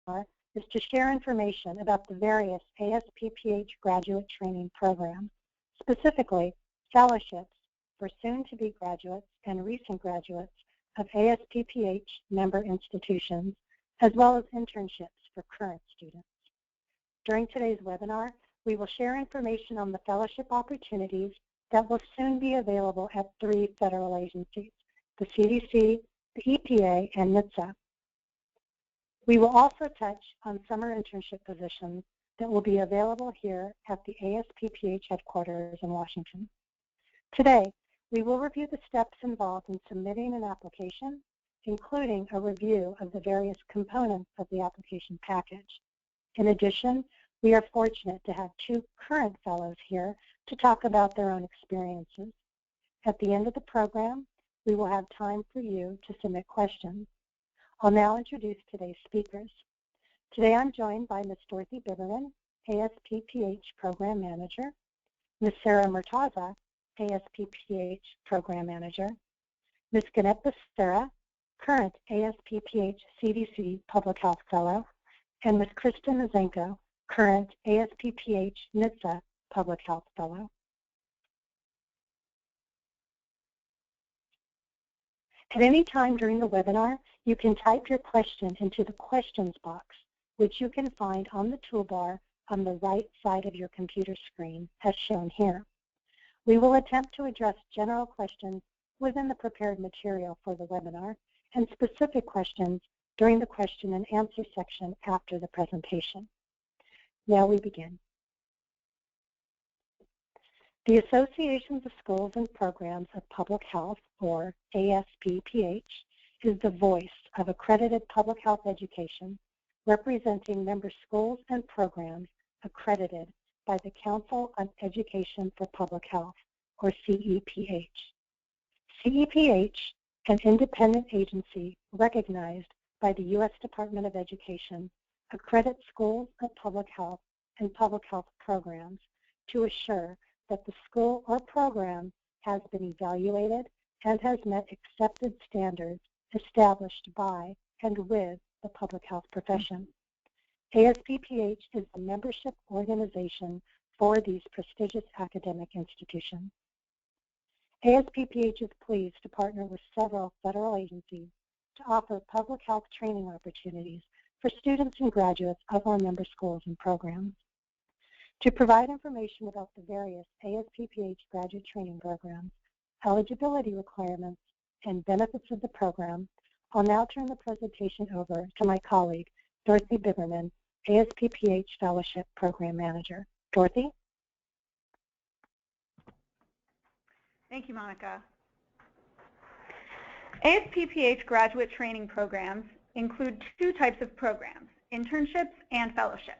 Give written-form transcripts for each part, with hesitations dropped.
is to share information about the various ASPPH graduate training programs, specifically fellowships for soon-to-be graduates and recent graduates of ASPPH member institutions, as well as internships for current students. During today's webinar, we will share information on the fellowship opportunities that will soon be available at 3 federal agencies, the CDC, the EPA, and NHTSA. We will also touch on summer internship positions that will be available here at the ASPPH headquarters in Washington. Today, we will review the steps involved in submitting an application, including a review of the various components of the application package. In addition, we are fortunate to have 2 current fellows here to talk about their own experiences. At the end of the program, we will have time for you to submit questions. I'll now introduce today's speakers. Today I'm joined by Ms. Dorothy Biberman, ASPPH Program Manager, Ms. Sarah Murtaza, ASPPH Program Manager, Ms. Ganet Becerra, current ASPPH CDC Public Health Fellow, and Ms. Kristen Mazenko, current ASPPH NHTSA Public Health Fellow. At any time during the webinar, you can type your question into the questions box, which you can find on the toolbar on the right side of your computer screen, as shown here. We will attempt to address general questions within the prepared material for the webinar and specific questions during the question and answer section after the presentation. Now we begin. The Associations of Schools and Programs of Public Health, or ASPPH, is the voice of accredited public health education, representing member schools and programs accredited by the Council on Education for Public Health, or CEPH. CEPH, an independent agency recognized by the U.S. Department of Education, accredits schools of public health and public health programs to assure that the school or program has been evaluated and has met accepted standards established by and with the public health profession. ASPPH is the membership organization for these prestigious academic institutions. ASPPH is pleased to partner with several federal agencies to offer public health training opportunities for students and graduates of our member schools and programs. To provide information about the various ASPPH graduate training programs, eligibility requirements, and benefits of the program, I'll now turn the presentation over to my colleague, Dorothy Biberman, ASPPH Fellowship Program Manager. Dorothy? Thank you, Monica. ASPPH graduate training programs include 2 types of programs, internships and fellowships.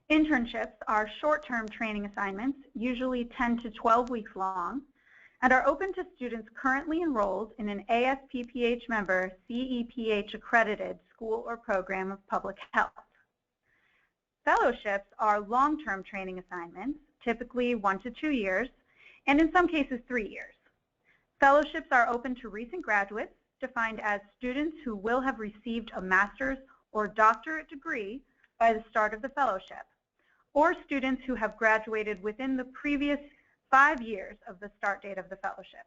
Internships are short-term training assignments, usually 10 to 12 weeks long, and are open to students currently enrolled in an ASPPH member CEPH accredited school or program of public health. Fellowships are long-term training assignments, typically 1 to 2 years, and in some cases 3 years. Fellowships are open to recent graduates, defined as students who will have received a master's or doctorate degree by the start of the fellowship, or students who have graduated within the previous 5 years of the start date of the fellowship.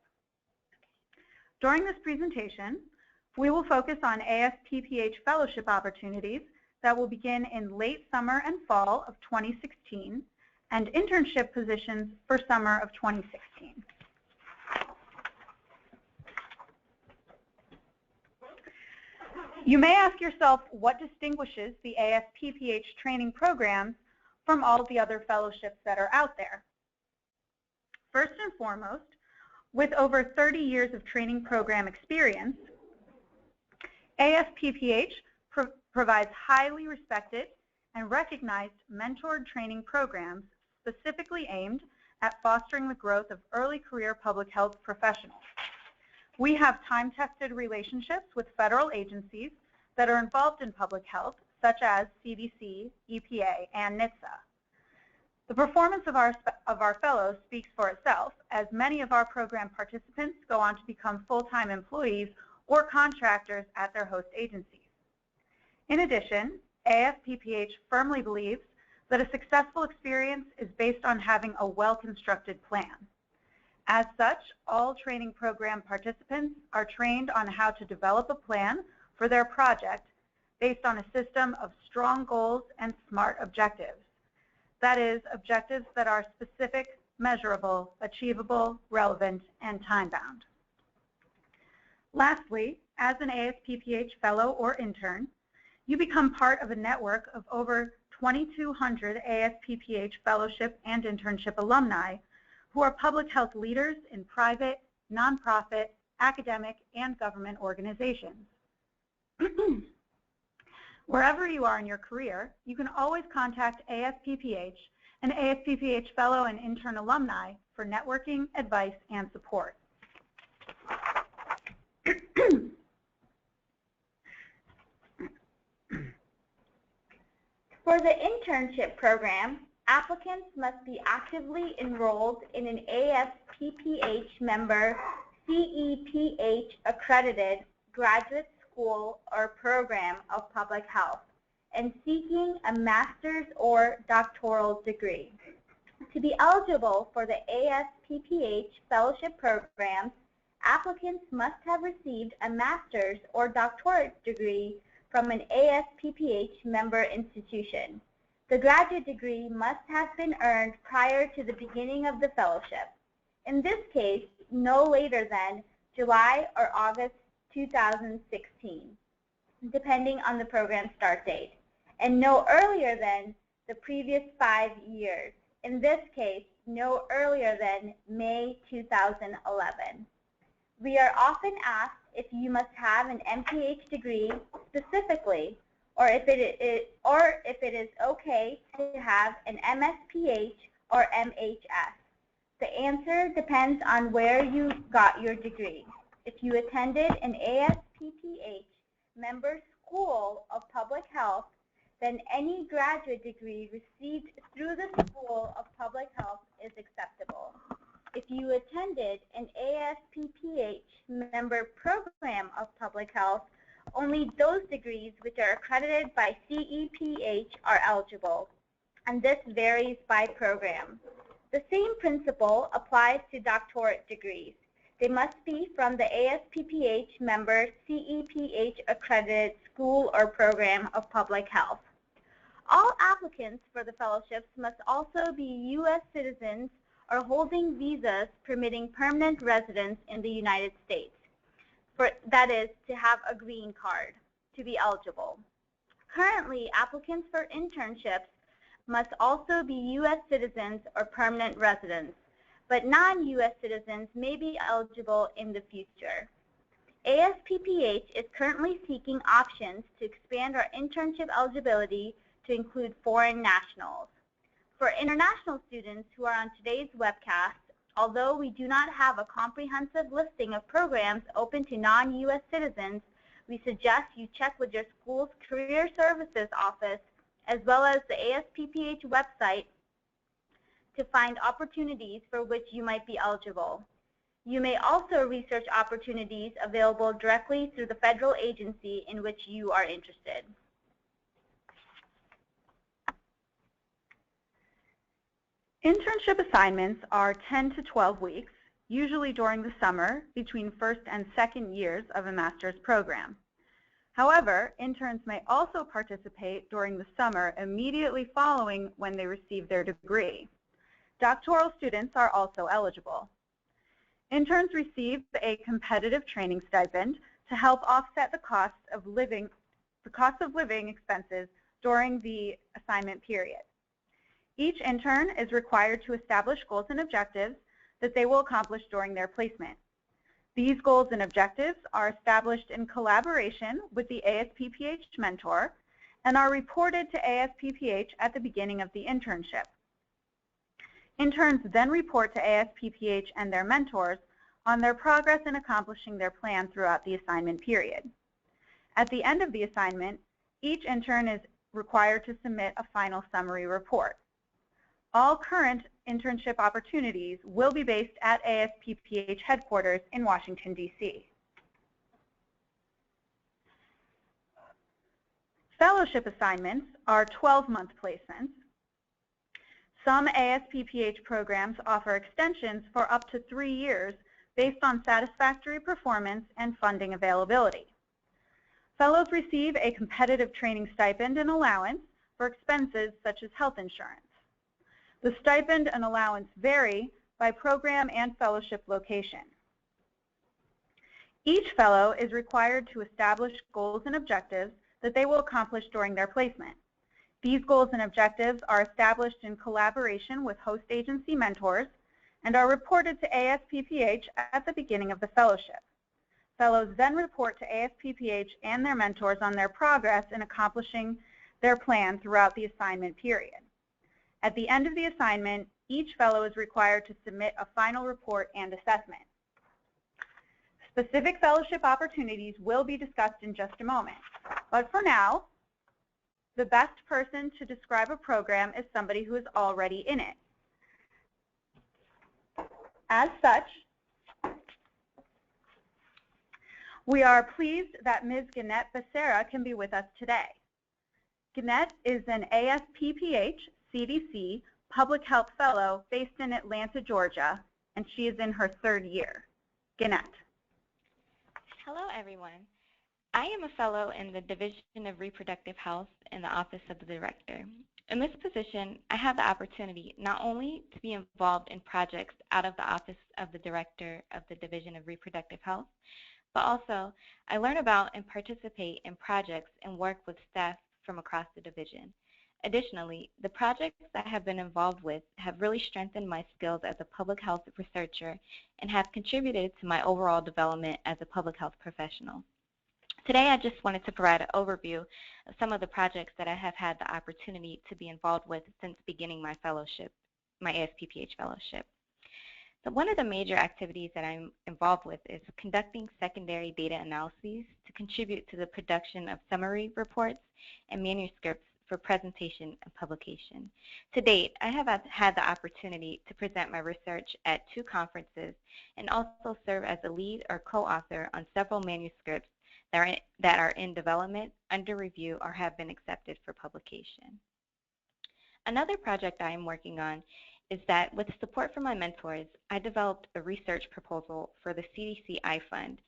During this presentation, we will focus on ASPPH fellowship opportunities that will begin in late summer and fall of 2016 and internship positions for summer of 2016. You may ask yourself what distinguishes the ASPPH training programs from all the other fellowships that are out there. First and foremost, with over 30 years of training program experience, ASPPH provides highly respected and recognized mentored training programs specifically aimed at fostering the growth of early career public health professionals. We have time-tested relationships with federal agencies that are involved in public health, such as CDC, EPA, and NHTSA. The performance of our fellows speaks for itself, as many of our program participants go on to become full-time employees or contractors at their host agencies. In addition, ASPPH firmly believes that a successful experience is based on having a well-constructed plan. As such, all training program participants are trained on how to develop a plan for their project based on a system of strong goals and SMART objectives. That is, objectives that are specific, measurable, achievable, relevant, and time-bound. Lastly, as an ASPPH fellow or intern, you become part of a network of over 2,200 ASPPH fellowship and internship alumni who are public health leaders in private, nonprofit, academic, and government organizations. Wherever you are in your career, you can always contact ASPPH and ASPPH fellow and intern alumni for networking, advice, and support. For the internship program, applicants must be actively enrolled in an ASPPH member CEPH accredited graduate school or program of public health and seeking a master's or doctoral degree. To be eligible for the ASPPH fellowship programs, applicants must have received a master's or doctorate degree from an ASPPH member institution. The graduate degree must have been earned prior to the beginning of the fellowship. In this case, no later than July or August 2016, depending on the program start date, and no earlier than the previous 5 years. In this case, no earlier than May 2011. We are often asked if you must have an MPH degree specifically, or if it is okay to have an MSPH or MHS. The answer depends on where you got your degree. If you attended an ASPPH member school of public health, then any graduate degree received through the School of Public Health is acceptable. If you attended an ASPPH member program of public health, only those degrees which are accredited by CEPH are eligible, and this varies by program. The same principle applies to doctorate degrees. They must be from the ASPPH member CEPH accredited school or program of public health. All applicants for the fellowships must also be U.S. citizens or holding visas permitting permanent residence in the United States. That is, to have a green card to be eligible. Currently, applicants for internships must also be U.S. citizens or permanent residents, but non-U.S. citizens may be eligible in the future. ASPPH is currently seeking options to expand our internship eligibility to include foreign nationals. For international students who are on today's webcast, although we do not have a comprehensive listing of programs open to non-U.S. citizens, we suggest you check with your school's Career Services Office as well as the ASPPH website to find opportunities for which you might be eligible. You may also research opportunities available directly through the federal agency in which you are interested. Internship assignments are 10 to 12 weeks, usually during the summer between first and second years of a master's program. However, interns may also participate during the summer immediately following when they receive their degree. Doctoral students are also eligible. Interns receive a competitive training stipend to help offset the cost of living expenses during the assignment period. Each intern is required to establish goals and objectives that they will accomplish during their placement. These goals and objectives are established in collaboration with the ASPPH mentor and are reported to ASPPH at the beginning of the internship. Interns then report to ASPPH and their mentors on their progress in accomplishing their plan throughout the assignment period. At the end of the assignment, each intern is required to submit a final summary report. All current internship opportunities will be based at ASPPH headquarters in Washington, D.C. Fellowship assignments are 12-month placements. Some ASPPH programs offer extensions for up to 3 years based on satisfactory performance and funding availability. Fellows receive a competitive training stipend and allowance for expenses such as health insurance. The stipend and allowance vary by program and fellowship location. Each fellow is required to establish goals and objectives that they will accomplish during their placement. These goals and objectives are established in collaboration with host agency mentors and are reported to ASPPH at the beginning of the fellowship. Fellows then report to ASPPH and their mentors on their progress in accomplishing their plan throughout the assignment period. At the end of the assignment, each fellow is required to submit a final report and assessment. Specific fellowship opportunities will be discussed in just a moment, but for now, the best person to describe a program is somebody who is already in it. As such, we are pleased that Ms. Gannett Becerra can be with us today. Gannett is an ASPPH CDC Public Health Fellow based in Atlanta, Georgia, and she is in her 3rd year. Gannett. Hello, everyone. I am a fellow in the Division of Reproductive Health in the Office of the Director. In this position, I have the opportunity not only to be involved in projects out of the Office of the Director of the Division of Reproductive Health, but also I learn about and participate in projects and work with staff from across the division. Additionally, the projects that I have been involved with have really strengthened my skills as a public health researcher and have contributed to my overall development as a public health professional. Today, I just wanted to provide an overview of some of the projects that I have had the opportunity to be involved with since beginning my fellowship, my ASPPH fellowship. So one of the major activities that I'm involved with is conducting secondary data analyses to contribute to the production of summary reports and manuscripts for presentation and publication. To date, I have had the opportunity to present my research at 2 conferences and also serve as a lead or co-author on several manuscripts that are in development, under review, or have been accepted for publication. Another project I am working on is that with support from my mentors, I developed a research proposal for the CDC iFund.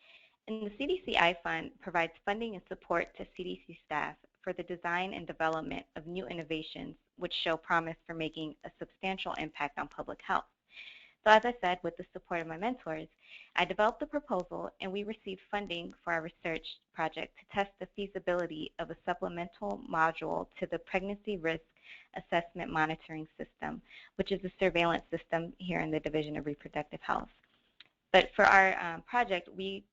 And the CDC iFund provides funding and support to CDC staff for the design and development of new innovations which show promise for making a substantial impact on public health. So as I said, with the support of my mentors, I developed the proposal and we received funding for our research project to test the feasibility of a supplemental module to the Pregnancy Risk Assessment Monitoring System, which is a surveillance system here in the Division of Reproductive Health. But for our project, we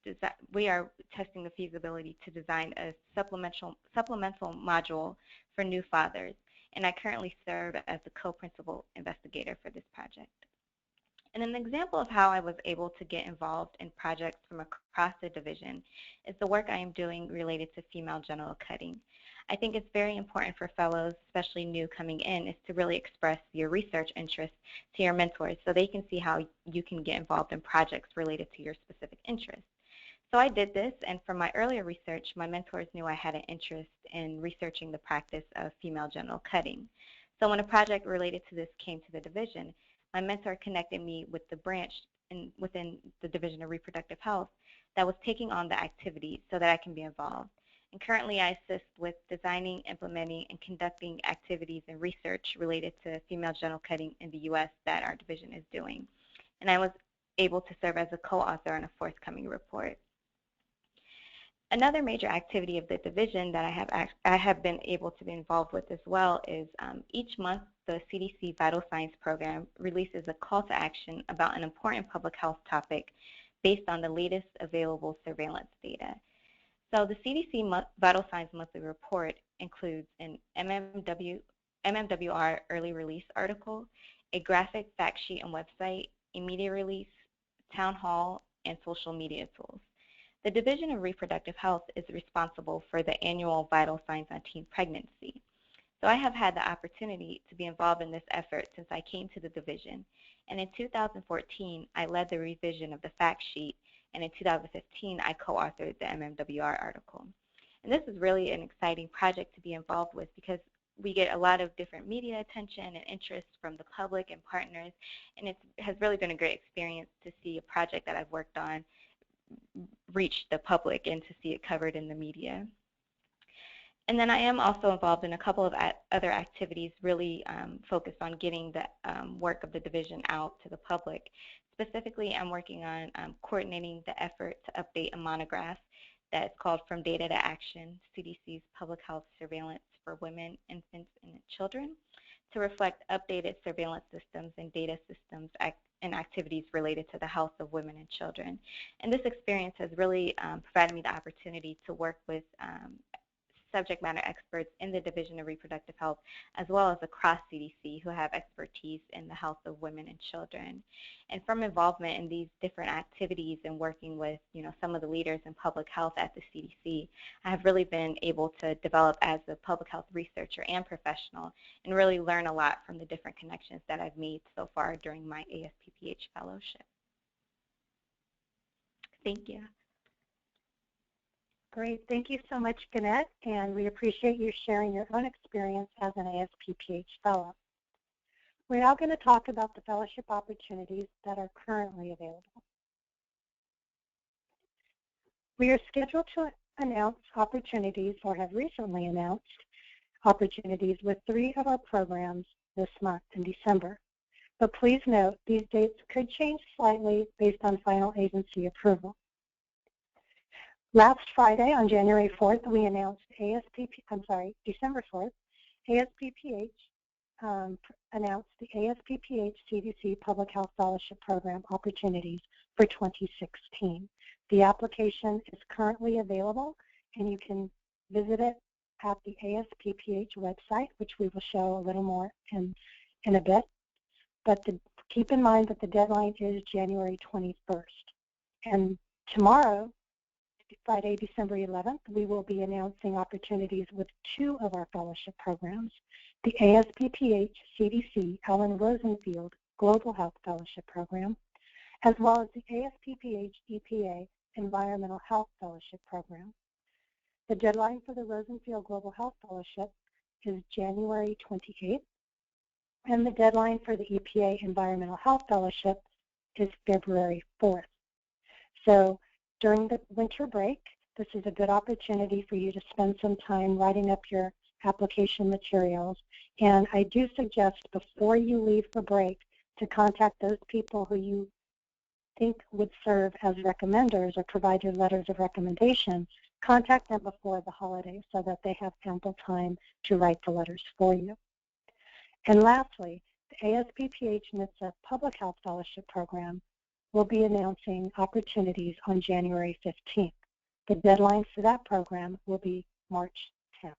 are testing the feasibility to design a supplemental module for new fathers, and I currently serve as the co-principal investigator for this project. And an example of how I was able to get involved in projects from across the division is the work I am doing related to female genital cutting. I think it's very important for fellows, especially new coming in, is to really express your research interest to your mentors so they can see how you can get involved in projects related to your specific interests. So I did this, and from my earlier research, my mentors knew I had an interest in researching the practice of female genital cutting. So when a project related to this came to the division, my mentor connected me with the branch within the Division of Reproductive Health that was taking on the activity so that I can be involved. And currently I assist with designing, implementing, and conducting activities and research related to female genital cutting in the U.S. that our division is doing. And I was able to serve as a co-author on a forthcoming report. Another major activity of the division that I have been able to be involved with as well is each month the CDC Vital Signs program releases a call to action about an important public health topic based on the latest available surveillance data. So the CDC Vital Signs Monthly Report includes an MMWR early release article, a graphic fact sheet and website, a media release, town hall, and social media tools. The Division of Reproductive Health is responsible for the annual Vital Signs on Teen Pregnancy. So I have had the opportunity to be involved in this effort since I came to the division. And in 2014, I led the revision of the fact sheet, and in 2015, I co-authored the MMWR article. And this is really an exciting project to be involved with because we get a lot of different media attention and interest from the public and partners, and it has really been a great experience to see a project that I've worked on reach the public and to see it covered in the media. And then I am also involved in a couple of other activities really focused on getting the work of the division out to the public. Specifically, I'm working on coordinating the effort to update a monograph that is called From Data to Action, CDC's Public Health Surveillance for Women, Infants, and Children, to reflect updated surveillance systems and data systems and activities related to the health of women and children. And this experience has really provided me the opportunity to work with subject matter experts in the Division of Reproductive Health, as well as across CDC, who have expertise in the health of women and children. And from involvement in these different activities and working with, some of the leaders in public health at the CDC, I have really been able to develop as a public health researcher and professional, and really learn a lot from the different connections that I've made so far during my ASPPH fellowship. Thank you. Great. Thank you so much, Gannett, and we appreciate you sharing your own experience as an ASPPH Fellow. We're now going to talk about the fellowship opportunities that are currently available. We are scheduled to announce opportunities, or have recently announced opportunities, with 3 of our programs this month in December. But please note, these dates could change slightly based on final agency approval. Last Friday, on January 4th, we announced December 4th, ASPPH announced the ASPPH CDC Public Health Fellowship Program opportunities for 2016. The application is currently available, and you can visit it at the ASPPH website, which we will show a little more in a bit. But keep in mind that the deadline is January 21st. And tomorrow, Friday, December 11th, we will be announcing opportunities with 2 of our fellowship programs, the ASPPH CDC Allan Rosenfield Global Health Fellowship Program, as well as the ASPPH EPA Environmental Health Fellowship Program. The deadline for the Rosenfield Global Health Fellowship is January 28th, and the deadline for the EPA Environmental Health Fellowship is February 4th. So during the winter break, this is a good opportunity for you to spend some time writing up your application materials. And I do suggest, before you leave for break, to contact those people who you think would serve as recommenders or provide your letters of recommendation. Contact them before the holidays so that they have ample time to write the letters for you. And lastly, the ASPPH NHTSA Public Health Fellowship Program will be announcing opportunities on January 15th. The deadline for that program will be March 10th.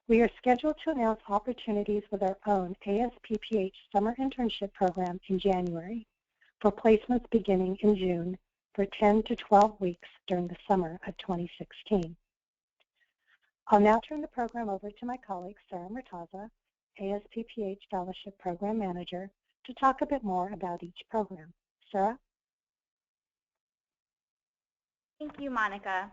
We are scheduled to announce opportunities with our own ASPPH Summer Internship Program in January for placements beginning in June for 10 to 12 weeks during the summer of 2016. I'll now turn the program over to my colleague, Sarah Murtaza, ASPPH Fellowship Program Manager, to talk a bit more about each program. Sarah? Thank you, Monica.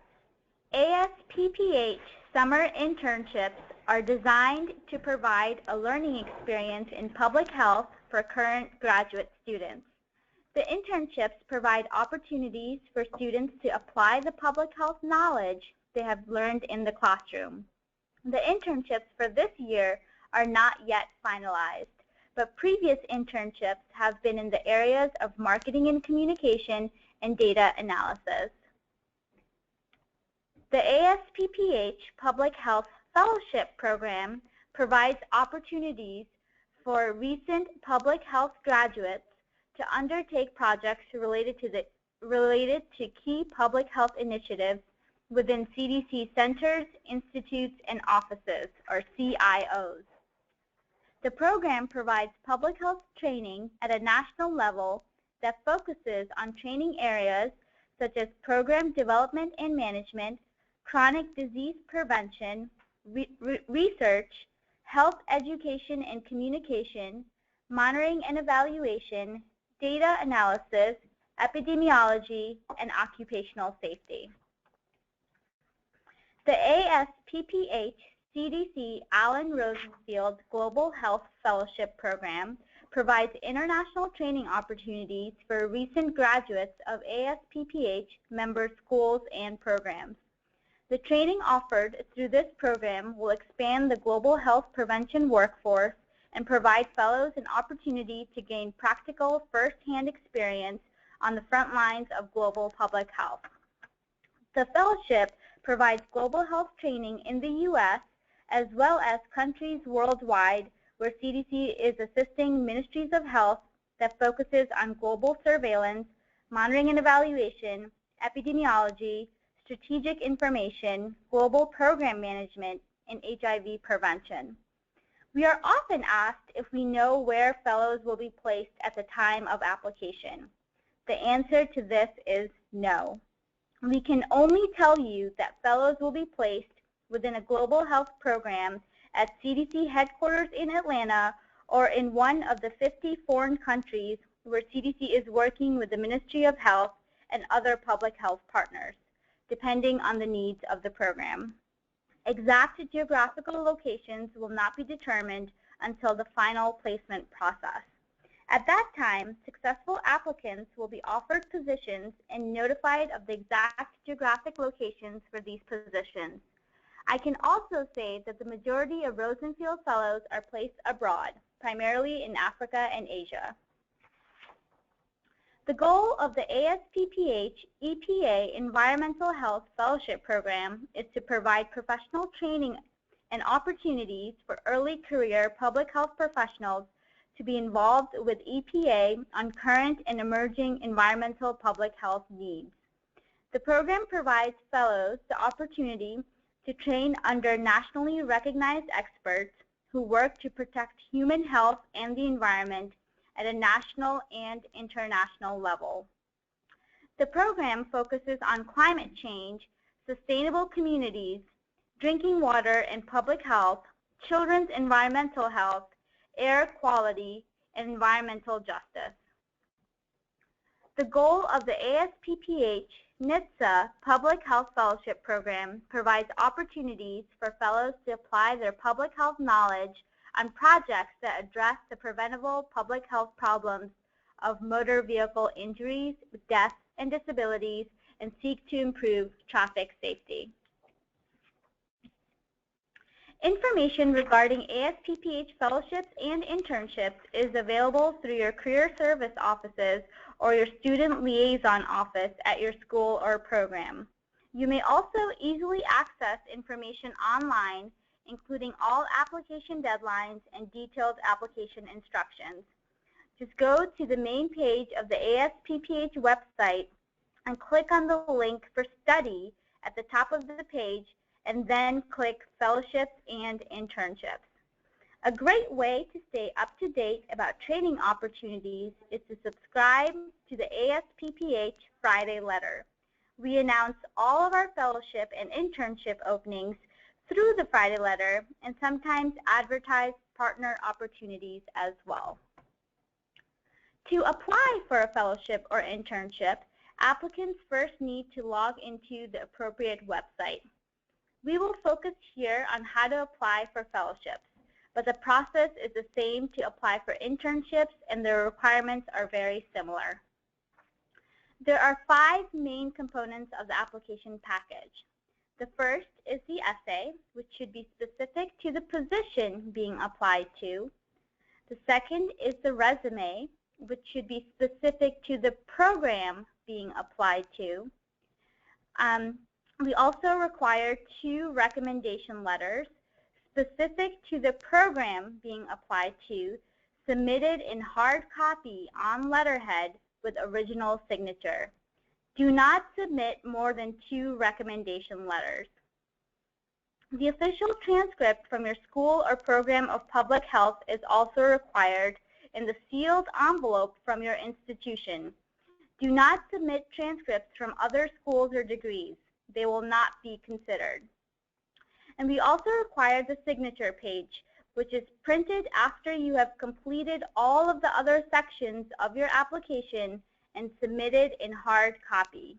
ASPPH summer internships are designed to provide a learning experience in public health for current graduate students. The internships provide opportunities for students to apply the public health knowledge they have learned in the classroom. The internships for this year are not yet finalized, but previous internships have been in the areas of marketing and communication and data analysis. The ASPPH Public Health Fellowship Program provides opportunities for recent public health graduates to undertake projects related to key public health initiatives within CDC centers, institutes, and offices, or CIOs. The program provides public health training at a national level that focuses on training areas such as program development and management, chronic disease prevention, research, health education and communication, monitoring and evaluation, data analysis, epidemiology, and occupational safety. The ASPPH CDC Allan Rosenfield Global Health Fellowship Program provides international training opportunities for recent graduates of ASPPH member schools and programs. The training offered through this program will expand the global health prevention workforce and provide fellows an opportunity to gain practical first-hand experience on the front lines of global public health. The fellowship provides global health training in the U.S. as well as countries worldwide where CDC is assisting ministries of health that focuses on global surveillance, monitoring and evaluation, epidemiology, strategic information, global program management, and HIV prevention. We are often asked if we know where fellows will be placed at the time of application. The answer to this is no. We can only tell you that fellows will be placed within a global health program at CDC headquarters in Atlanta or in one of the 50 foreign countries where CDC is working with the Ministry of Health and other public health partners, depending on the needs of the program. Exact geographical locations will not be determined until the final placement process. At that time, successful applicants will be offered positions and notified of the exact geographic locations for these positions. I can also say that the majority of Rosenfield Fellows are placed abroad, primarily in Africa and Asia. The goal of the ASPPH EPA Environmental Health Fellowship Program is to provide professional training and opportunities for early career public health professionals to be involved with EPA on current and emerging environmental public health needs. The program provides fellows the opportunity to train under nationally recognized experts who work to protect human health and the environment at a national and international level. The program focuses on climate change, sustainable communities, drinking water and public health, children's environmental health, air quality, and environmental justice. The goal of the ASPPH NHTSA Public Health Fellowship Program provides opportunities for fellows to apply their public health knowledge on projects that address the preventable public health problems of motor vehicle injuries, deaths, and disabilities, and seek to improve traffic safety. Information regarding ASPPH fellowships and internships is available through your career service offices or your student liaison office at your school or program. You may also easily access information online, including all application deadlines and detailed application instructions. Just go to the main page of the ASPPH website and click on the link for study at the top of the page, and then click Fellowships and Internships. A great way to stay up to date about training opportunities is to subscribe to the ASPPH Friday Letter. We announce all of our fellowship and internship openings through the Friday Letter and sometimes advertise partner opportunities as well. To apply for a fellowship or internship, applicants first need to log into the appropriate website. We will focus here on how to apply for fellowships, but the process is the same to apply for internships and the requirements are very similar. There are 5 main components of the application package. The first is the essay, which should be specific to the position being applied to. The second is the resume, which should be specific to the program being applied to. We also require 2 recommendation letters specific to the program being applied to, submitted in hard copy on letterhead with original signature. Do not submit more than 2 recommendation letters. The official transcript from your school or program of public health is also required in the sealed envelope from your institution. Do not submit transcripts from other schools or degrees. They will not be considered. And we also require the signature page, which is printed after you have completed all of the other sections of your application and submitted in hard copy.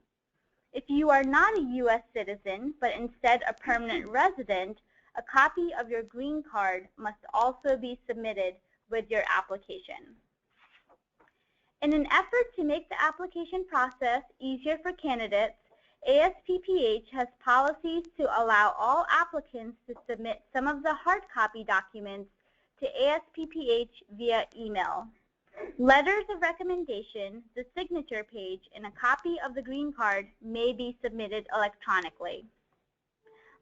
If you are not a U.S. citizen, but instead a permanent resident, a copy of your green card must also be submitted with your application. In an effort to make the application process easier for candidates, ASPPH has policies to allow all applicants to submit some of the hard copy documents to ASPPH via email. Letters of recommendation, the signature page, and a copy of the green card may be submitted electronically.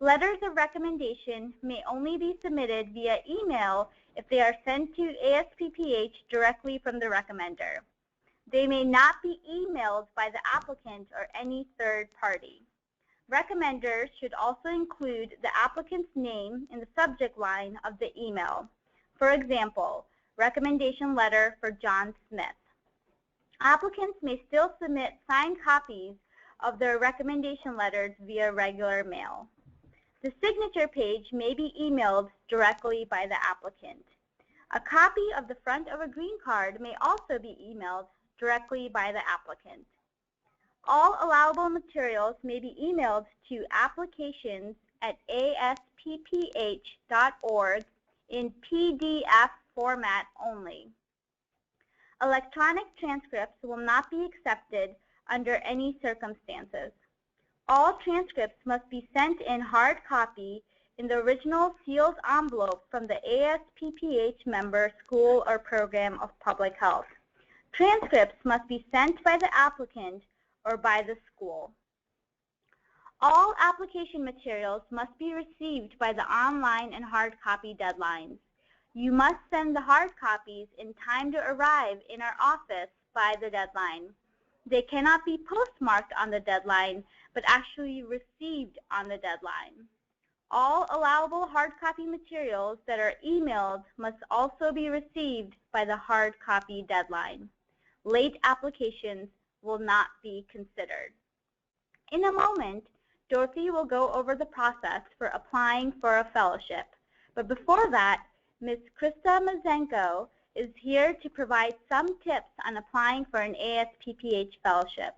Letters of recommendation may only be submitted via email if they are sent to ASPPH directly from the recommender. They may not be emailed by the applicant or any third party. Recommenders should also include the applicant's name in the subject line of the email. For example, recommendation letter for John Smith. Applicants may still submit signed copies of their recommendation letters via regular mail. The signature page may be emailed directly by the applicant. A copy of the front of a green card may also be emailed directly by the applicant. All allowable materials may be emailed to applications@asppph.org in PDF format only. Electronic transcripts will not be accepted under any circumstances. All transcripts must be sent in hard copy in the original sealed envelope from the ASPPH member school or program of public health. Transcripts must be sent by the applicant or by the school. All application materials must be received by the online and hard copy deadlines. You must send the hard copies in time to arrive in our office by the deadline. They cannot be postmarked on the deadline, but actually received on the deadline. All allowable hard copy materials that are emailed must also be received by the hard copy deadline. Late applications will not be considered. In a moment, Dorothy will go over the process for applying for a fellowship. But before that, Ms. Krista Mazenko is here to provide some tips on applying for an ASPPH fellowship.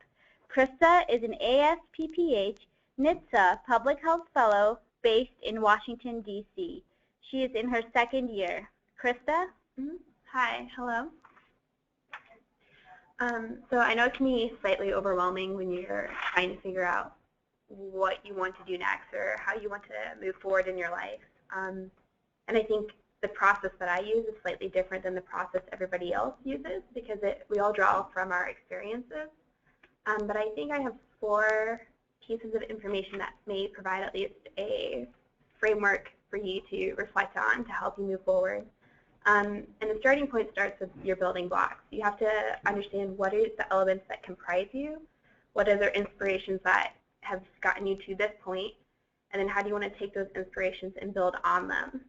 Krista is an ASPPH NHTSA Public Health Fellow based in Washington, D.C. She is in her second year. Krista? Hi, hello. So I know it can be slightly overwhelming when you're trying to figure out what you want to do next or how you want to move forward in your life. And I think the process that I use is slightly different than the process everybody else uses because we all draw from our experiences. But I think I have 4 pieces of information that may provide at least a framework for you to reflect on to help you move forward. And the starting point starts with your building blocks. You have to understand what are the elements that comprise you, what are the inspirations that have gotten you to this point, and then how do you want to take those inspirations and build on them.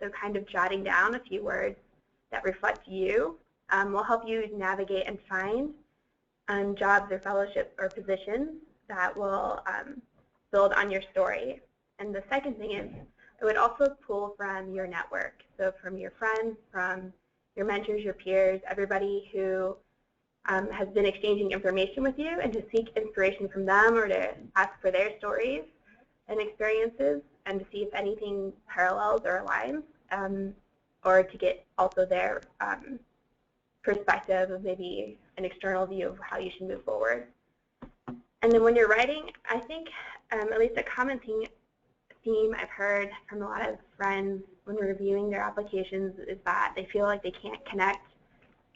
So kind of jotting down a few words that reflect you will help you navigate and find jobs or fellowships or positions that will build on your story. And the second thing is I would also pull from your network, so from your friends, from your mentors, your peers, everybody who has been exchanging information with you, and to seek inspiration from them or to ask for their stories and experiences and to see if anything parallels or aligns, or to get also their perspective of maybe an external view of how you should move forward. And then when you're writing, I think at least a common theme I've heard from a lot of friends when reviewing their applications is that they feel like they can't connect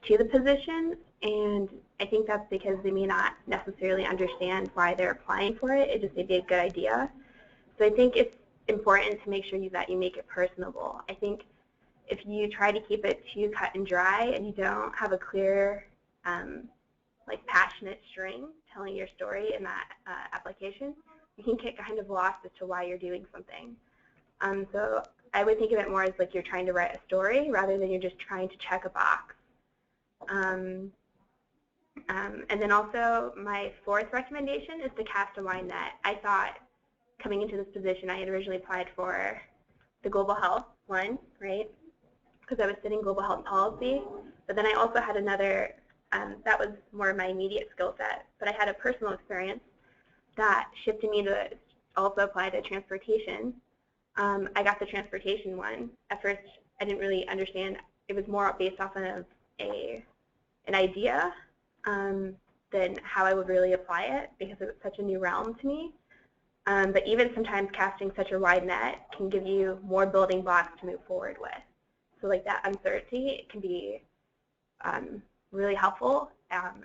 to the position, and I think that's because they may not necessarily understand why they're applying for it. It just may be a good idea. So I think it's important to make sure that you make it personable. I think if you try to keep it too cut and dry and you don't have a clear, like passionate string telling your story in that application, you can get kind of lost as to why you're doing something. So I would think of it more as like you're trying to write a story rather than you're just trying to check a box. And then also my 4th recommendation is to cast a wide net. I thought coming into this position I had originally applied for the global health one, right, because I was studying global health policy, but then I also had another That was more of my immediate skill set. But I had a personal experience that shifted me to also apply to transportation. I got the transportation one. At first, I didn't really understand. It was more based off of an idea than how I would really apply it, because it was such a new realm to me. But even sometimes casting such a wide net can give you more building blocks to move forward with. So like that uncertainty can be really helpful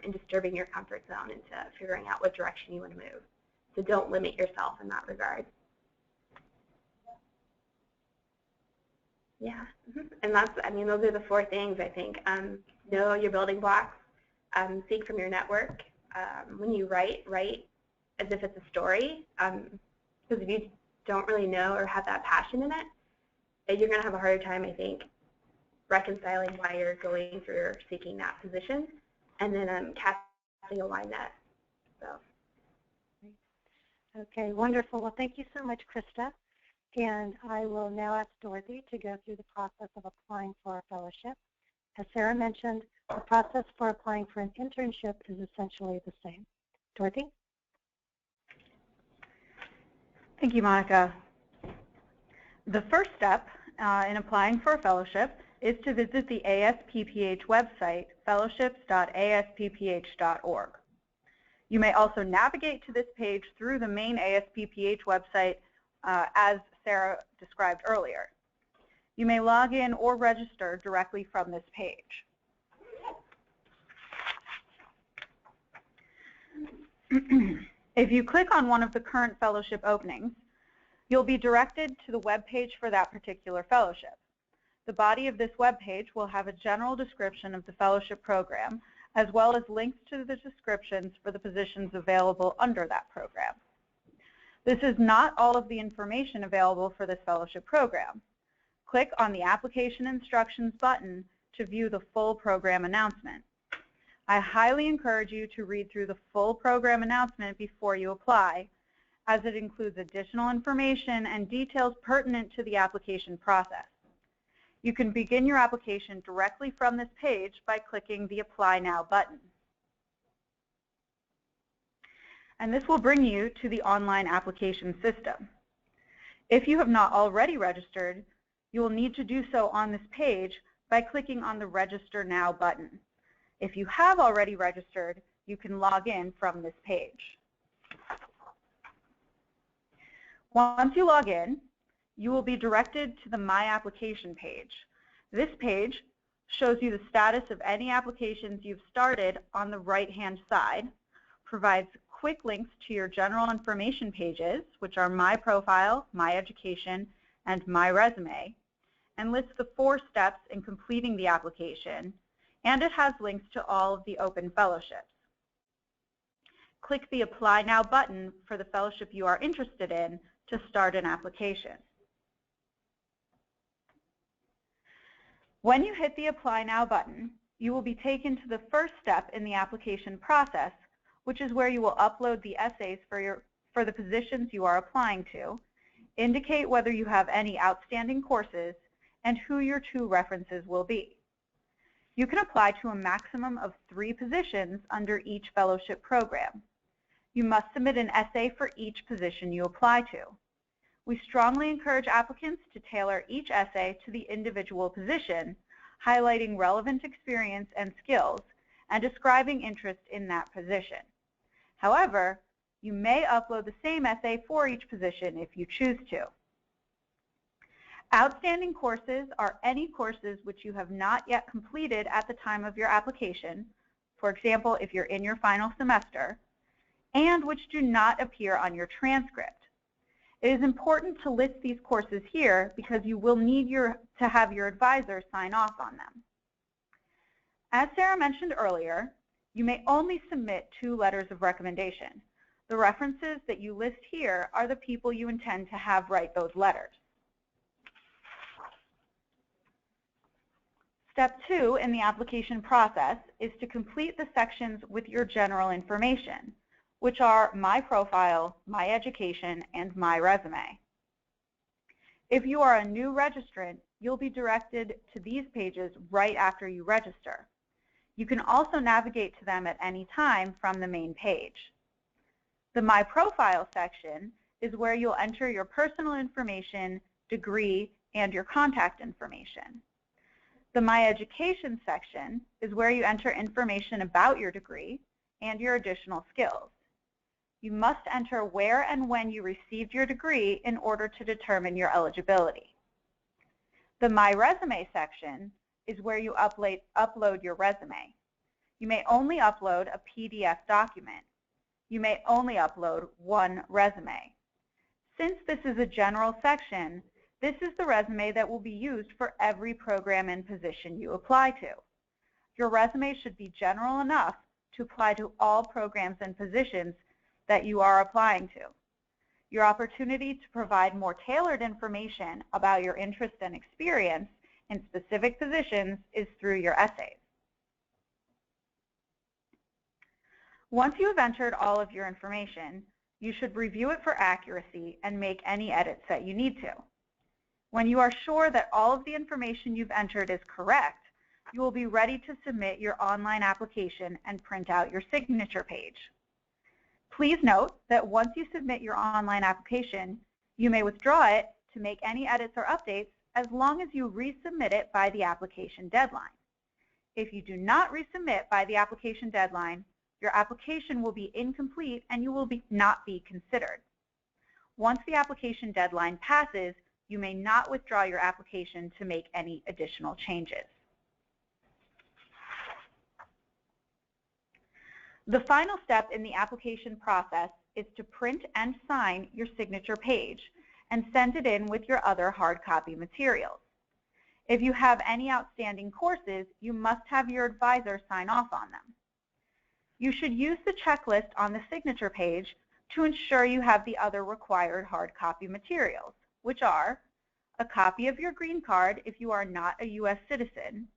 in disturbing your comfort zone into figuring out what direction you want to move. So don't limit yourself in that regard. Yeah, and that's, I mean, those are the 4 things, I think. Know your building blocks, seek from your network. When you write as if it's a story, because if you don't really know or have that passion in it, you're going to have a harder time, I think, reconciling why you're going through or seeking that position, and then casting a wide net. So. Okay, wonderful. Well, thank you so much, Krista. And I will now ask Dorothy to go through the process of applying for a fellowship. As Sarah mentioned, the process for applying for an internship is essentially the same. Dorothy? Thank you, Monica. The first step in applying for a fellowship is to visit the ASPPH website, fellowships.asppph.org. You may also navigate to this page through the main ASPPH website as Sarah described earlier. You may log in or register directly from this page. If you click on one of the current fellowship openings, you'll be directed to the web page for that particular fellowship. The body of this web page will have a general description of the fellowship program, as well as links to the descriptions for the positions available under that program. This is not all of the information available for this fellowship program. Click on the Application Instructions button to view the full program announcement. I highly encourage you to read through the full program announcement before you apply, as it includes additional information and details pertinent to the application process. You can begin your application directly from this page by clicking the Apply Now button. And this will bring you to the online application system. If you have not already registered, you will need to do so on this page by clicking on the Register Now button. If you have already registered, you can log in from this page. Once you log in, you will be directed to the My Application page. This page shows you the status of any applications you've started on the right-hand side, provides quick links to your general information pages, which are My Profile, My Education, and My Resume, and lists the 4 steps in completing the application, and it has links to all of the open fellowships. Click the Apply Now button for the fellowship you are interested in to start an application. When you hit the Apply Now button, you will be taken to the first step in the application process, which is where you will upload the essays for the positions you are applying to, indicate whether you have any outstanding courses, and who your 2 references will be. You can apply to a maximum of 3 positions under each fellowship program. You must submit an essay for each position you apply to. We strongly encourage applicants to tailor each essay to the individual position, highlighting relevant experience and skills, and describing interest in that position. However, you may upload the same essay for each position if you choose to. Outstanding courses are any courses which you have not yet completed at the time of your application, for example, if you're in your final semester, and which do not appear on your transcript. It is important to list these courses here because you will need to have your advisor sign off on them. As Sarah mentioned earlier, you may only submit 2 letters of recommendation. The references that you list here are the people you intend to have write those letters. Step 2 in the application process is to complete the sections with your general information, which are My Profile, My Education, and My Resume. If you are a new registrant, you'll be directed to these pages right after you register. You can also navigate to them at any time from the main page. The My Profile section is where you'll enter your personal information, degree, and your contact information. The My Education section is where you enter information about your degree and your additional skills. You must enter where and when you received your degree in order to determine your eligibility. The My Resume section is where you upload your resume. You may only upload a PDF document. You may only upload one resume. Since this is a general section, this is the resume that will be used for every program and position you apply to. Your resume should be general enough to apply to all programs and positions that you are applying to. Your opportunity to provide more tailored information about your interest and experience in specific positions is through your essays. Once you have entered all of your information, you should review it for accuracy and make any edits that you need to. When you are sure that all of the information you've entered is correct, you will be ready to submit your online application and print out your signature page. Please note that once you submit your online application, you may withdraw it to make any edits or updates as long as you resubmit it by the application deadline. If you do not resubmit by the application deadline, your application will be incomplete and you will not be considered. Once the application deadline passes, you may not withdraw your application to make any additional changes. The final step in the application process is to print and sign your signature page and send it in with your other hard copy materials. If you have any outstanding courses, you must have your advisor sign off on them. You should use the checklist on the signature page to ensure you have the other required hard copy materials, which are a copy of your green card if you are not a U.S. citizen,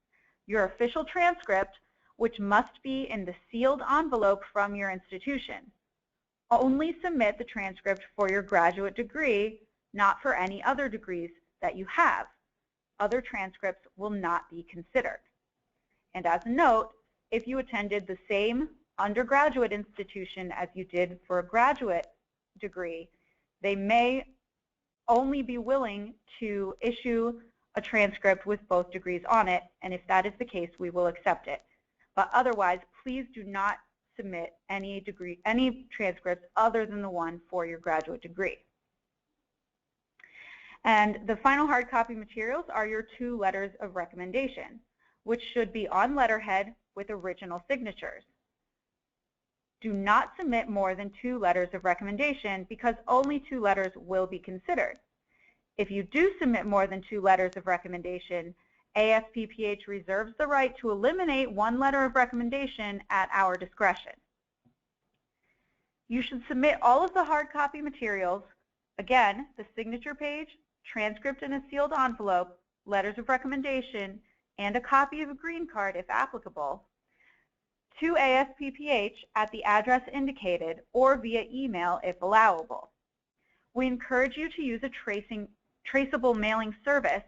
your official transcript, which must be in the sealed envelope from your institution. Only submit the transcript for your graduate degree, not for any other degrees that you have. Other transcripts will not be considered. And as a note, if you attended the same undergraduate institution as you did for a graduate degree, they may only be willing to issue a transcript with both degrees on it, and if that is the case, we will accept it. But otherwise, please do not submit any transcripts other than the one for your graduate degree. And the final hard copy materials are your 2 letters of recommendation, which should be on letterhead with original signatures. Do not submit more than 2 letters of recommendation because only 2 letters will be considered. If you do submit more than 2 letters of recommendation, ASPPH reserves the right to eliminate 1 letter of recommendation at our discretion. You should submit all of the hard copy materials, again, the signature page, transcript in a sealed envelope, letters of recommendation, and a copy of a green card if applicable, to ASPPH at the address indicated or via email if allowable. We encourage you to use a traceable mailing service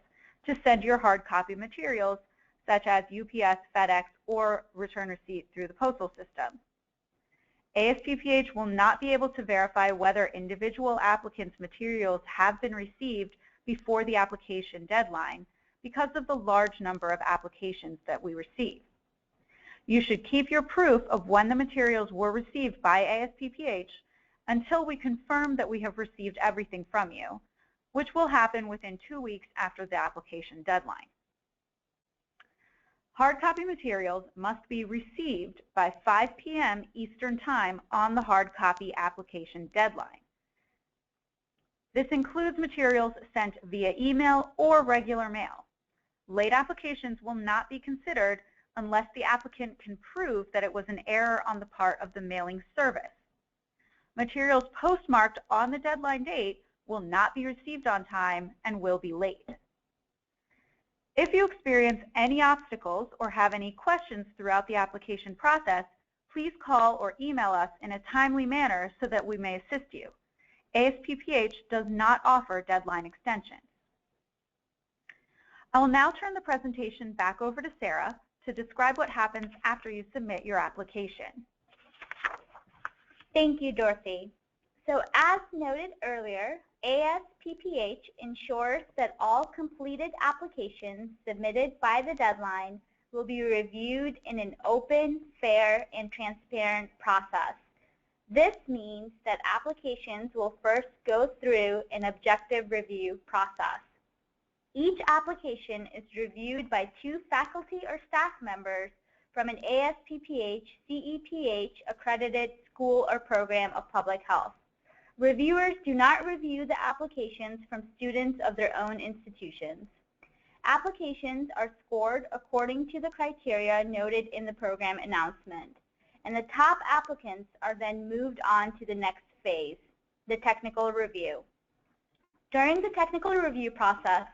to send your hard copy materials, such as UPS, FedEx, or return receipt through the postal system. ASPPH will not be able to verify whether individual applicants' materials have been received before the application deadline because of the large number of applications that we receive. You should keep your proof of when the materials were received by ASPPH until we confirm that we have received everything from you, which will happen within 2 weeks after the application deadline. Hard copy materials must be received by 5 p.m. Eastern Time on the hard copy application deadline. This includes materials sent via email or regular mail. Late applications will not be considered unless the applicant can prove that it was an error on the part of the mailing service. Materials postmarked on the deadline date will not be received on time and will be late. If you experience any obstacles or have any questions throughout the application process, please call or email us in a timely manner so that we may assist you. ASPPH does not offer deadline extensions. I will now turn the presentation back over to Sarah to describe what happens after you submit your application. Thank you, Dorothy. So as noted earlier, ASPPH ensures that all completed applications submitted by the deadline will be reviewed in an open, fair, and transparent process. This means that applications will first go through an objective review process. Each application is reviewed by 2 faculty or staff members from an ASPPH CEPH accredited school or program of public health. Reviewers do not review the applications from students of their own institutions. Applications are scored according to the criteria noted in the program announcement, and the top applicants are then moved on to the next phase, the technical review. During the technical review process,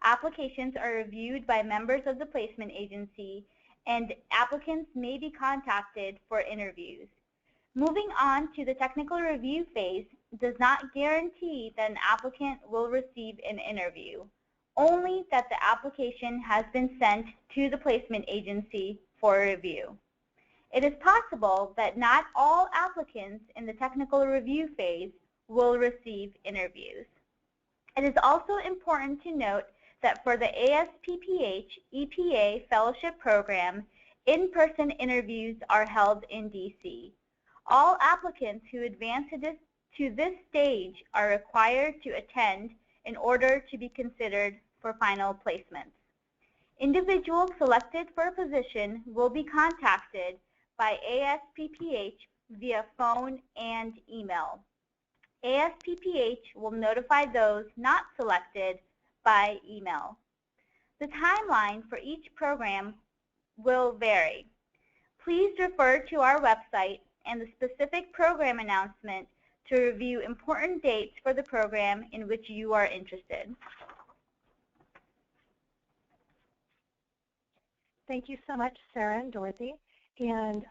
applications are reviewed by members of the placement agency, and applicants may be contacted for interviews. Moving on to the technical review phase does not guarantee that an applicant will receive an interview, only that the application has been sent to the placement agency for review. It is possible that not all applicants in the technical review phase will receive interviews. It is also important to note that for the ASPPH EPA Fellowship Program, in-person interviews are held in DC. All applicants who advance to this stage are required to attend in order to be considered for final placements. Individuals selected for a position will be contacted by ASPPH via phone and email. ASPPH will notify those not selected by email. The timeline for each program will vary. Please refer to our website and the specific program announcement to review important dates for the program in which you are interested. Thank you so much, Sarah and Dorothy. And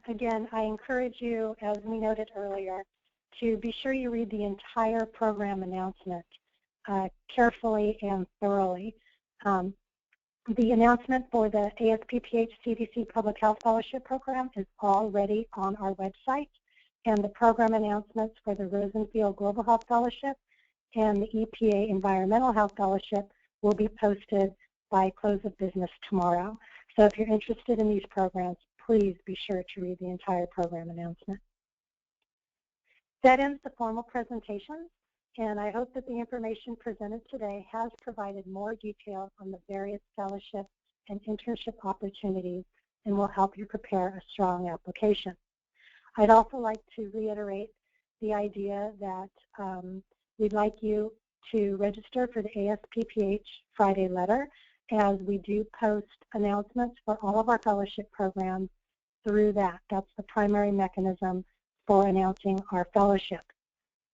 again, I encourage you, as we noted earlier, to be sure you read the entire program announcement carefully and thoroughly. The announcement for the ASPPH CDC Public Health Fellowship Program is already on our website, and the program announcements for the Rosenfield Global Health Fellowship and the EPA Environmental Health Fellowship will be posted by close of business tomorrow. So if you're interested in these programs, please be sure to read the entire program announcement. That ends the formal presentation, and I hope that the information presented today has provided more details on the various fellowship and internship opportunities and will help you prepare a strong application. I'd also like to reiterate the idea that we'd like you to register for the ASPPH Friday letter, as we do post announcements for all of our fellowship programs through that. That's the primary mechanism for announcing our fellowship.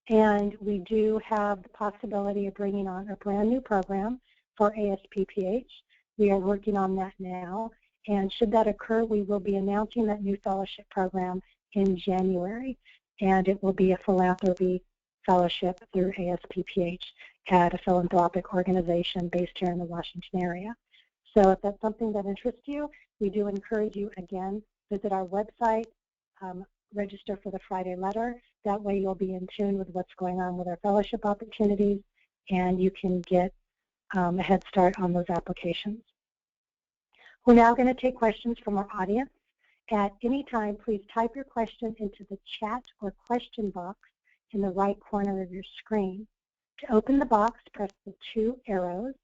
And we do have the possibility of bringing on a brand new program for ASPPH. We are working on that now, and should that occur, we will be announcing that new fellowship program in January, and it will be a philanthropy fellowship through ASPPH at a philanthropic organization based here in the Washington area. So if that's something that interests you, we do encourage you, again, visit our website, register for the Friday letter. That way you'll be in tune with what's going on with our fellowship opportunities, and you can get a head start on those applications. We're now going to take questions from our audience. At any time, please type your question into the chat or question box in the right corner of your screen. To open the box, press the 2 arrows.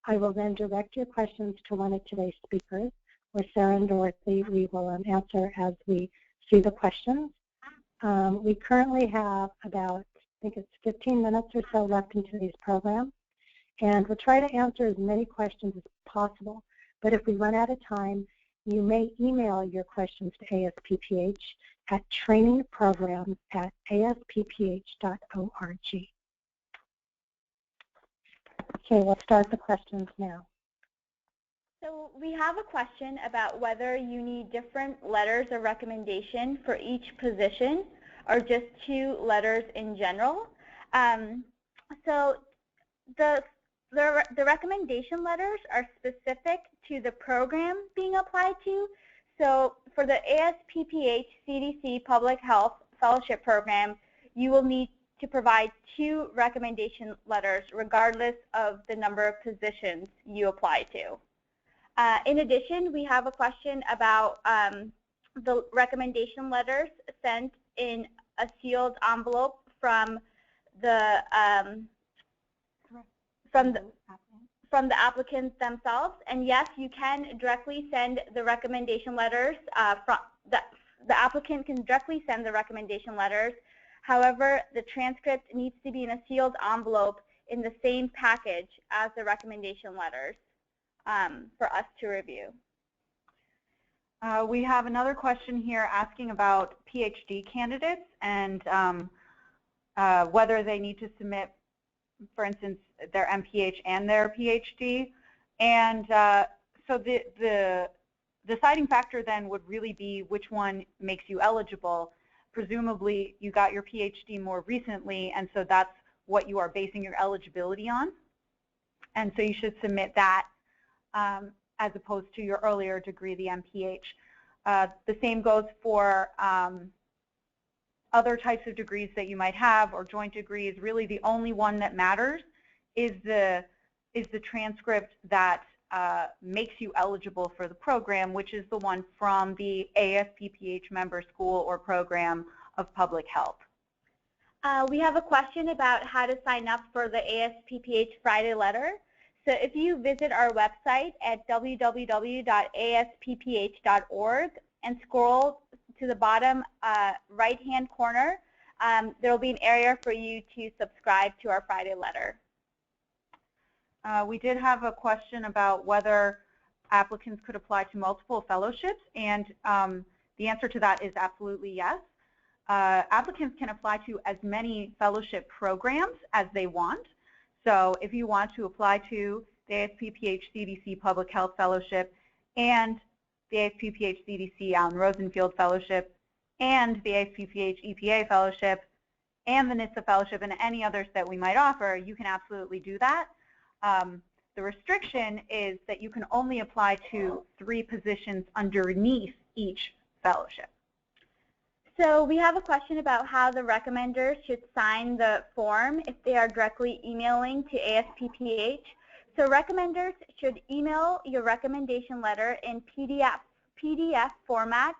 I will then direct your questions to one of today's speakers, or Sarah and Dorothy. We will answer as we see the questions. We currently have about, I think it's 15 minutes or so left in today's program, and we'll try to answer as many questions as possible. But if we run out of time, you may email your questions to ASPPH at trainingprograms@asppph.org. Okay, we'll start the questions now. So we have a question about whether you need different letters of recommendation for each position or just 2 letters in general. So the the recommendation letters are specific to the program being applied to. So for the ASPPH CDC Public Health Fellowship Program, you will need to provide 2 recommendation letters regardless of the number of positions you apply to. In addition, we have a question about the recommendation letters sent in a sealed envelope from the applicants themselves. And yes, you can directly send the recommendation letters. The applicant can directly send the recommendation letters. However, the transcript needs to be in a sealed envelope in the same package as the recommendation letters for us to review. We have another question here asking about PhD candidates and whether they need to submit, for instance, their MPH and their PhD. And so the deciding factor then would really be which one makes you eligible. Presumably, you got your PhD more recently, and so that's what you are basing your eligibility on. And so you should submit that as opposed to your earlier degree, the MPH. The same goes for other types of degrees that you might have or joint degrees. Really, the only one that matters is the transcript that makes you eligible for the program, which is the one from the ASPPH member school or program of public health. We have a question about how to sign up for the ASPPH Friday letter. So if you visit our website at www.asppph.org and scroll to the bottom right-hand corner, there will be an area for you to subscribe to our Friday letter. We did have a question about whether applicants could apply to multiple fellowships, and the answer to that is absolutely yes. Applicants can apply to as many fellowship programs as they want. So if you want to apply to the ASPPH CDC Public Health Fellowship and the ASPPH CDC Allan Rosenfield Fellowship and the ASPPH EPA Fellowship and the NHTSA Fellowship and any others that we might offer, you can absolutely do that. The restriction is that you can only apply to 3 positions underneath each fellowship. So we have a question about how the recommenders should sign the form if they are directly emailing to ASPPH. So recommenders should email your recommendation letter in PDF format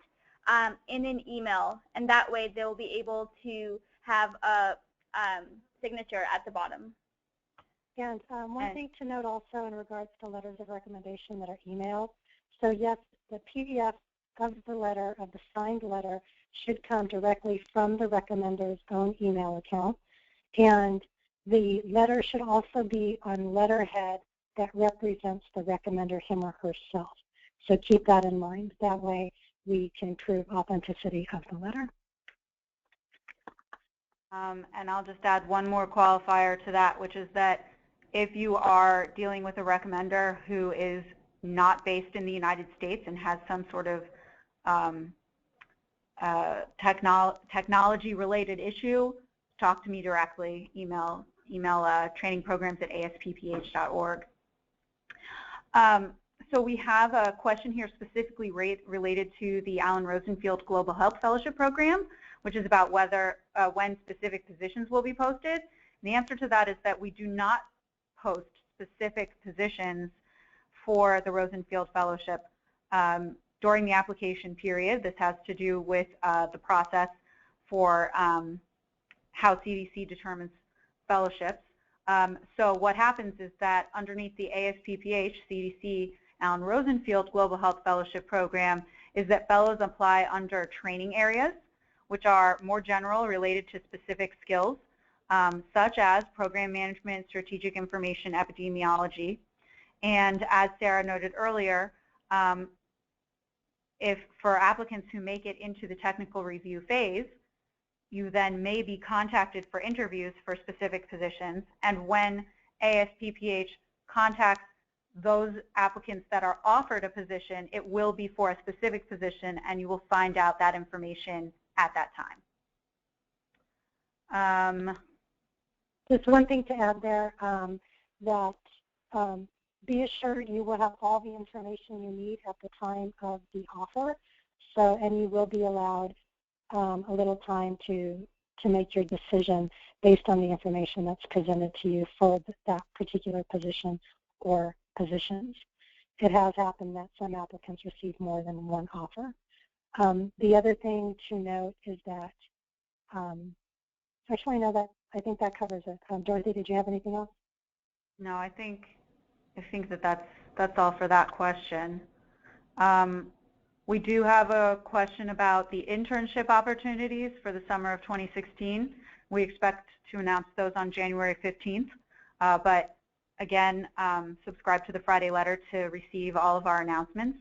in an email, and that way they will be able to have a signature at the bottom. And one thing to note also in regards to letters of recommendation that are emailed. So yes, the PDF of the letter, of the signed letter, should come directly from the recommender's own email account. And the letter should also be on letterhead that represents the recommender, him or herself. So keep that in mind. That way we can prove authenticity of the letter. And I'll just add one more qualifier to that, which is that if you are dealing with a recommender who is not based in the United States and has some sort of technology-related issue, talk to me directly. Email trainingprograms@asppph.org. So we have a question here specifically related to the Allan Rosenfield Global Health Fellowship Program, which is about whether when specific positions will be posted. And the answer to that is that we do not post specific positions for the Rosenfield Fellowship during the application period. This has to do with the process for how CDC determines fellowships. So what happens is that underneath the ASPPH CDC Allan Rosenfield Global Health Fellowship Program is that fellows apply under training areas, which are more general, related to specific skills, such as program management, strategic information, epidemiology. And as Sarah noted earlier, if for applicants who make it into the technical review phase, you then may be contacted for interviews for specific positions. And when ASPPH contacts those applicants that are offered a position, it will be for a specific position, and you will find out that information at that time. Just one thing to add there, that be assured you will have all the information you need at the time of the offer. So, and you will be allowed a little time to make your decision based on the information that's presented to you for that particular position or positions. It has happened that some applicants receive more than one offer. The other thing to note is that, actually, no, I think that covers it. Dorothy, did you have anything else? No, I think that's all for that question. We do have a question about the internship opportunities for the summer of 2016. We expect to announce those on January 15th, but again, subscribe to the Friday letter to receive all of our announcements.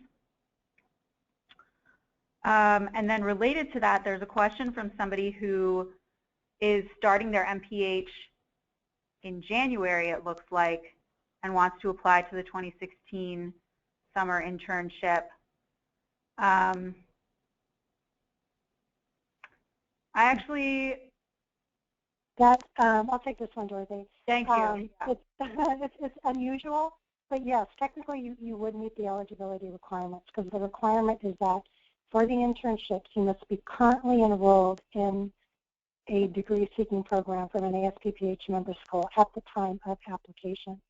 And then related to that, there's a question from somebody who is starting their MPH in January, it looks like, and wants to apply to the 2016 summer internship. I'll take this one, Dorothy. Thank you. It's unusual, but yes, technically you would meet the eligibility requirements, because the requirement is that for the internships you must be currently enrolled in a degree-seeking program from an ASPPH member school at the time of application.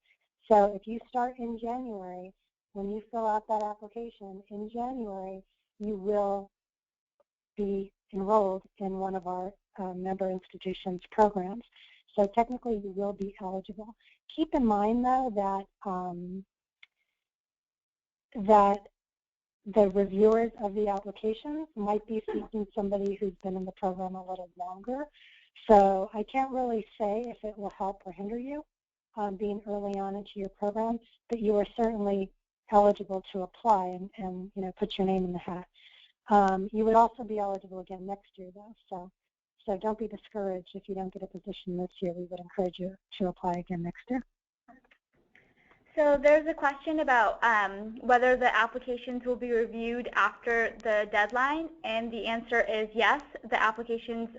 So if you start in January, when you fill out that application in January, you will be enrolled in one of our member institutions programs. So technically you will be eligible. Keep in mind though that the reviewers of the applications might be seeking somebody who's been in the program a little longer. So I can't really say if it will help or hinder you being early on into your program, but you are certainly eligible to apply and put your name in the hat. You would also be eligible again next year though, so don't be discouraged if you don't get a position this year. We would encourage you to apply again next year. So there's a question about whether the applications will be reviewed after the deadline, and the answer is yes. The applications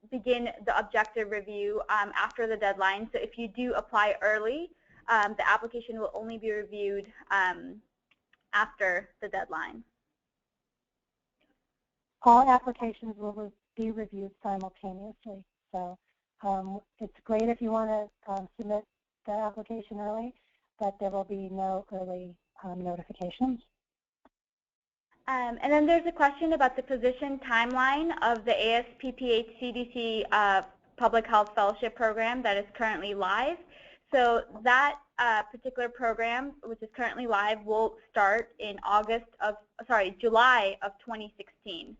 begin the objective review after the deadline. So if you do apply early, the application will only be reviewed after the deadline. All applications will be reviewed simultaneously. So it's great if you want to submit the application early, but there will be no early notifications. And then there's a question about the position timeline of the ASPPH CDC Public Health Fellowship Program that is currently live. So that particular program, which is currently live, will start in July of 2016.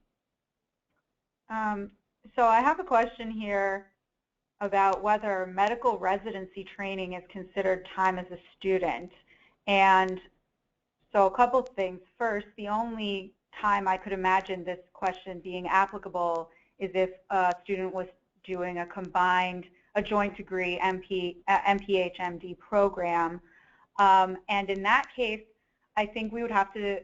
So I have a question here about whether medical residency training is considered time as a student. And so a couple of things. First, the only time I could imagine this question being applicable is if a student was doing a joint degree MPH-MD program. And in that case, I think we would have to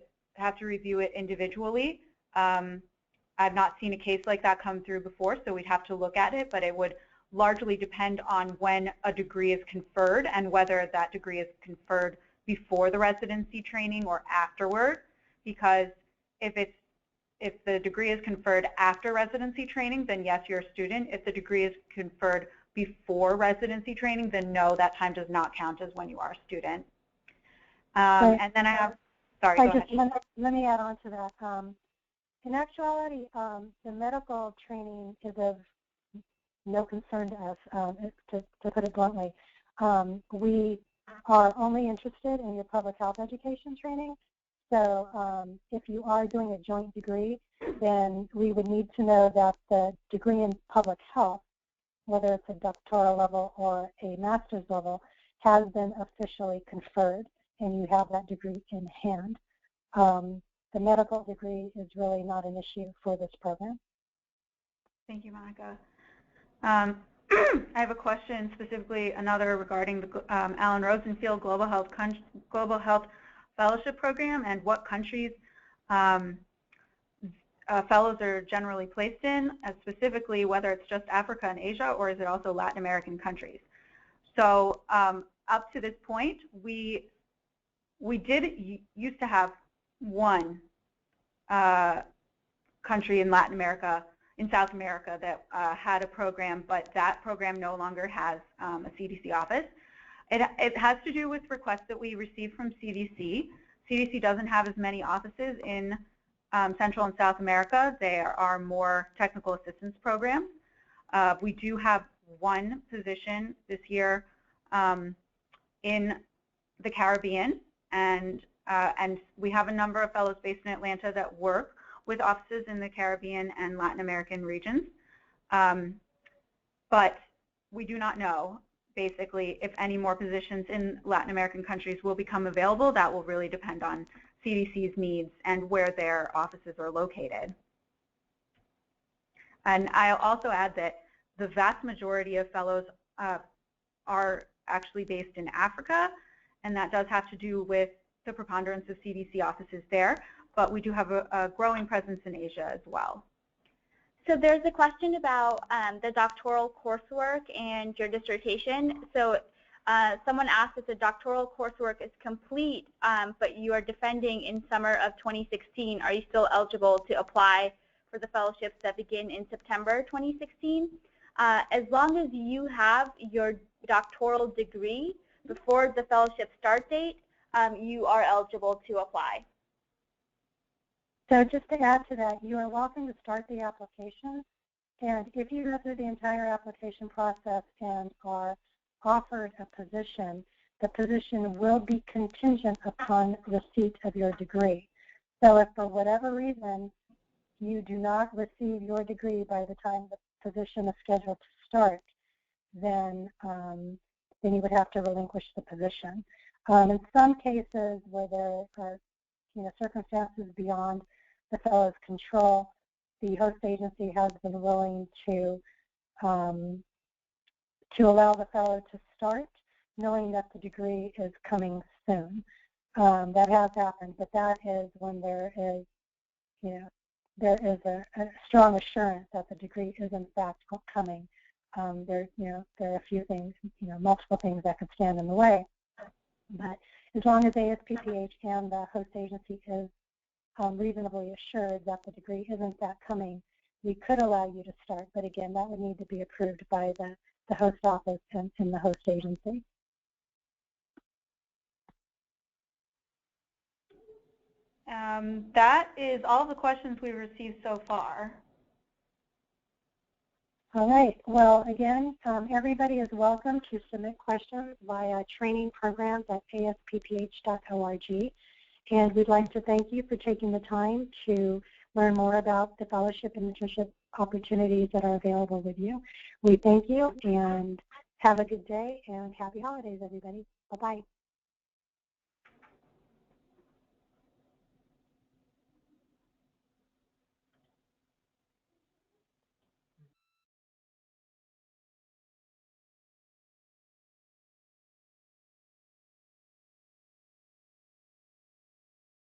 review it individually. I've not seen a case like that come through before, so we'd have to look at it, but it would largely depend on when a degree is conferred and whether that degree is conferred before the residency training or afterward, because if the degree is conferred after residency training, then yes, you're a student. If the degree is conferred before residency training, then no, that time does not count as when you are a student. And then I have, sorry, go ahead. Let me add on to that. In actuality, the medical training is of no concern to us, to put it bluntly. We are only interested in your public health education training. So if you are doing a joint degree, then we would need to know that the degree in public health, whether it's a doctoral level or a master's level, has been officially conferred and you have that degree in hand. The medical degree is really not an issue for this program. Thank you, Monica. I have a question, specifically another regarding the Allan Rosenfield Global Health Fellowship Program and what countries fellows are generally placed in, specifically whether it's just Africa and Asia or is it also Latin American countries. So up to this point, we used to have one country in Latin America, in South America, that had a program, but that program no longer has a CDC office. It has to do with requests that we receive from CDC. CDC doesn't have as many offices in Central and South America. There are more technical assistance programs. We do have one position this year in the Caribbean, and we have a number of fellows based in Atlanta that work with offices in the Caribbean and Latin American regions. But we do not know, basically, if any more positions in Latin American countries will become available. That will really depend on CDC's needs and where their offices are located. And I'll also add that the vast majority of fellows are actually based in Africa, and that does have to do with the preponderance of CDC offices there, but we do have a growing presence in Asia as well. So there's a question about the doctoral coursework and your dissertation. So someone asked if the doctoral coursework is complete, but you are defending in summer of 2016. Are you still eligible to apply for the fellowships that begin in September 2016? As long as you have your doctoral degree before the fellowship start date, you are eligible to apply. So just to add to that, you are welcome to start the application, and if you go through the entire application process and are offered a position, the position will be contingent upon receipt of your degree. So if for whatever reason you do not receive your degree by the time the position is scheduled to start, then you would have to relinquish the position. In some cases where there are circumstances beyond the fellow's control, the host agency has been willing to allow the fellow to start, knowing that the degree is coming soon. That has happened, but that is when there is, a strong assurance that the degree is in fact coming. There are a few things, multiple things that could stand in the way, but as long as ASPPH and the host agency is reasonably assured that the degree is in fact coming, we could allow you to start, but again, that would need to be approved by the host office and the host agency. That is all the questions we've received so far. All right. Well, again, everybody is welcome to submit questions via trainingprograms@asppph.org. And we'd like to thank you for taking the time to learn more about the fellowship and internship opportunities that are available with you. We thank you and have a good day and happy holidays, everybody. Bye-bye.